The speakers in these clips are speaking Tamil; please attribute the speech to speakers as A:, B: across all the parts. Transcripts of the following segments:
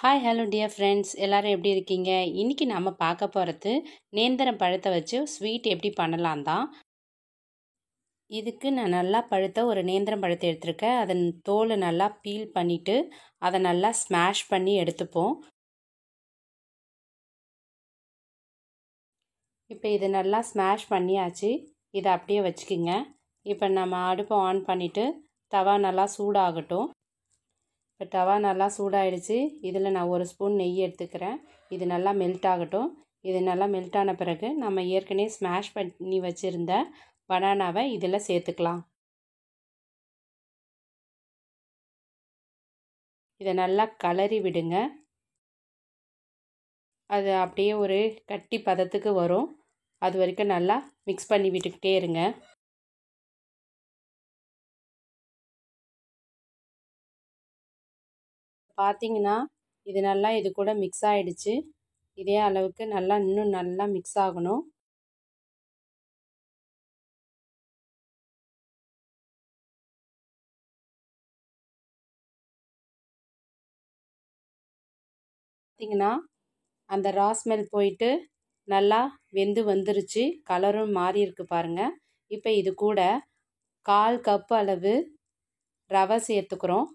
A: ஹாய் ஹலோ டியர் ஃப்ரெண்ட்ஸ், எல்லோரும் எப்படி இருக்கீங்க? இன்றைக்கி நம்ம பார்க்க போகிறது நேந்திரம் பழத்தை வச்சு ஸ்வீட் எப்படி பண்ணலாம் தான். இதுக்கு நான் நல்லா பழுத்த ஒரு நேந்திரம் பழத்தை எடுத்திருக்கேன். அதன் தோலை நல்லா பீல் பண்ணிவிட்டு அதை நல்லா ஸ்மாஷ் பண்ணி எடுத்துப்போம். இப்போ இது நல்லா ஸ்மாஷ் பண்ணியாச்சு. இதை அப்படியே வச்சுக்கிங்க. இப்போ நம்ம அடுப்பை ஆன் பண்ணிவிட்டு தவா நல்லா சூடாகட்டும். இப்போ தவா நல்லா சூடாகிடுச்சு. இதில் நான் ஒரு ஸ்பூன் நெய் எடுத்துக்கிறேன். இது நல்லா மெல்ட் ஆகட்டும். இது நல்லா மெல்ட் ஆன பிறகு நம்ம ஏற்கனவே ஸ்மாஷ் பண்ணி வச்சுருந்த பனானாவை இதில் சேர்த்துக்கலாம். இதை நல்லா கலரி விடுங்க. அது அப்படியே ஒரு கட்டி பதத்துக்கு வரும். அது வரைக்கும் நல்லா மிக்ஸ் பண்ணி விட்டுக்கிட்டே இருங்க. பார்த்தீங்கன்னா இது நல்லா இது கூட மிக்ஸ் ஆகிடுச்சு. இதே அளவுக்கு நல்லா இன்னும் நல்லா மிக்ஸ் ஆகணும். பார்த்தீங்கன்னா அந்த ரா ஸ்மெல் போயிட்டு நல்லா வெந்து வந்துருச்சு. கலரும் மாறி இருக்கு பாருங்கள். இப்போ இது கூட 1/4 கப் அளவு ரவை சேர்த்துக்கிறோம்.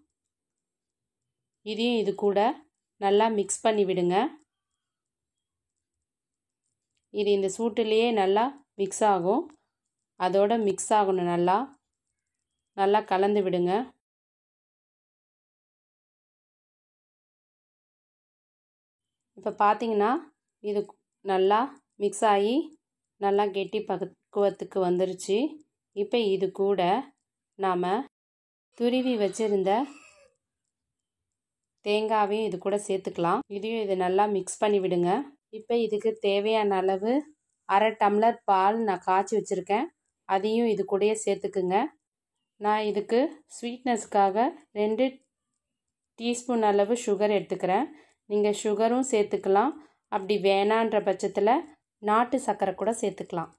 A: இதையும் இது கூட நல்லா மிக்ஸ் பண்ணி விடுங்க. இது இந்த சூட்டிலேயே நல்லா மிக்ஸ் ஆகும். அதோட மிக்ஸ் ஆகணும். நல்லா கலந்து விடுங்க. இப்போ பார்த்தீங்கன்னா இது நல்லா மிக்ஸ் ஆகி நல்லா கெட்டி பக்குவத்துக்கு வந்துருச்சு. இப்போ இது கூட நாம் துருவி வச்சுருந்த தேங்காவையும் இது கூட சேர்த்துக்கலாம். இதையும் இது நல்லா மிக்ஸ் பண்ணி விடுங்க. இப்போ இதுக்கு தேவையான அளவு 1/2 டம்ளர் பால் நான் காய்ச்சி வச்சுருக்கேன். அதையும் இது கூடயே சேர்த்துக்குங்க. நான் இதுக்கு ஸ்வீட்னஸ்க்காக 2 டீஸ்பூன் அளவு சுகர் எடுத்துக்கிறேன். நீங்கள் சுகரும் சேர்த்துக்கலாம். அப்படி வேணான்ற பட்சத்தில் நாட்டு சர்க்கரை கூட சேர்த்துக்கலாம்.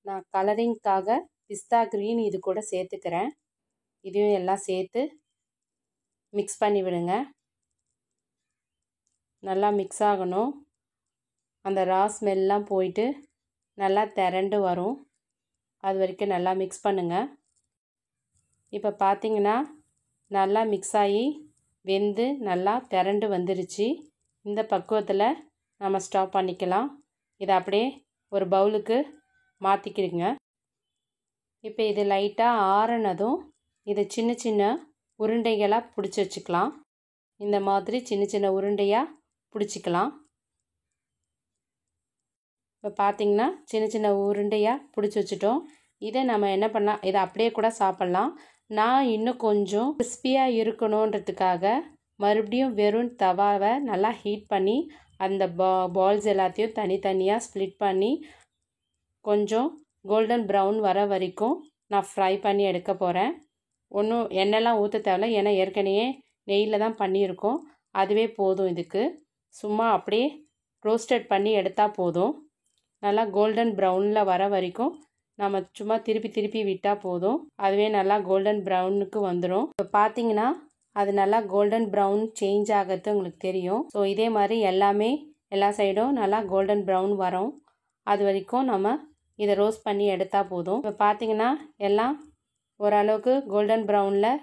A: நான் கலரிங்க்காக பிஸ்தா க்ரீன் இது கூட சேர்த்துக்கிறேன். இதையும் எல்லாம் சேர்த்து மிக்ஸ் பண்ணி விடுங்க. நல்லா மிக்ஸ் ஆகணும். அந்த ரா ஸ்மெல்லாம் போயிட்டு நல்லா திரண்டு வரும். அது வரைக்கும் நல்லா மிக்ஸ் பண்ணுங்கள். இப்போ பார்த்தீங்கன்னா நல்லா மிக்ஸ் ஆகி வெந்து நல்லா திரண்டு வந்துருச்சு. இந்த பக்குவத்தில் நம்ம ஸ்டாப் பண்ணிக்கலாம். இதை அப்படியே ஒரு பவுலுக்கு மாற்றிக்கிடுங்க. இப்போ இது லைட்டாக ஆறுனதும் இதை சின்ன சின்ன உருண்டைகளாக பிடிச்சி வச்சுக்கலாம். இந்த மாதிரி சின்ன சின்ன உருண்டையாக பிடிச்சிக்கலாம். இப்போ பார்த்திங்கன்னா சின்ன சின்ன உருண்டையாக பிடிச்சி வச்சுட்டோம். இதை நம்ம என்ன பண்ணலாம், இதை அப்படியே கூட சாப்பிட்லாம். நான் இன்னும் கொஞ்சம் கிறிஸ்பியாக இருக்கணுன்றதுக்காக மறுபடியும் வெறும் தவாவை நல்லா ஹீட் பண்ணி அந்த பால்ஸ் எல்லாத்தையும் தனித்தனியாக ஸ்ப்ளிட் பண்ணி கொஞ்சம் கோல்டன் ப்ரௌன் வர வரைக்கும் நான் ஃப்ரை பண்ணி எடுக்க போகிறேன். ஒன்றும் எண்ணெய்லாம் ஊற்ற தேவையில்ல. ஏன்னா ஏற்கனவே நெய்யில் தான் பண்ணியிருக்கோம். அதுவே போதும். இதுக்கு சும்மா அப்படியே ரோஸ்டட் பண்ணி எடுத்தால் போதும். நல்லா கோல்டன் ப்ரௌனில் வர வரைக்கும் நம்ம சும்மா திருப்பி திருப்பி விட்டால் போதும். அதுவே நல்லா கோல்டன் ப்ரௌனுக்கு வந்துடும். இப்போ பார்த்தீங்கன்னா அது நல்லா கோல்டன் ப்ரௌன் சேஞ்ச் ஆகிறது உங்களுக்கு தெரியும். ஸோ இதே மாதிரி எல்லா சைடும் நல்லா கோல்டன் ப்ரௌன் வரும். அது வரைக்கும் நம்ம இதை ரோஸ்ட் பண்ணி எடுத்தால் போதும். இப்போ பார்த்தீங்கன்னா எல்லாம் ஓரளவுக்கு கோல்டன் ப்ரௌனில்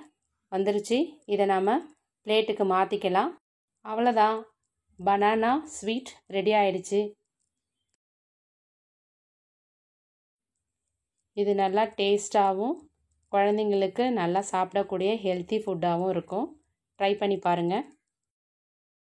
A: வந்துருச்சு. இதை நம்ம பிளேட்டுக்கு மாற்றிக்கலாம். அவ்வளோதான், பனானா ஸ்வீட் ரெடி ஆயிடுச்சு. இது நல்லா டேஸ்ட்டாகவும் குழந்தைங்களுக்கு நல்லா சாப்பிடக்கூடிய ஹெல்த்தி ஃபுட்டாகவும் இருக்கும். ட்ரை பண்ணி பாருங்கள்.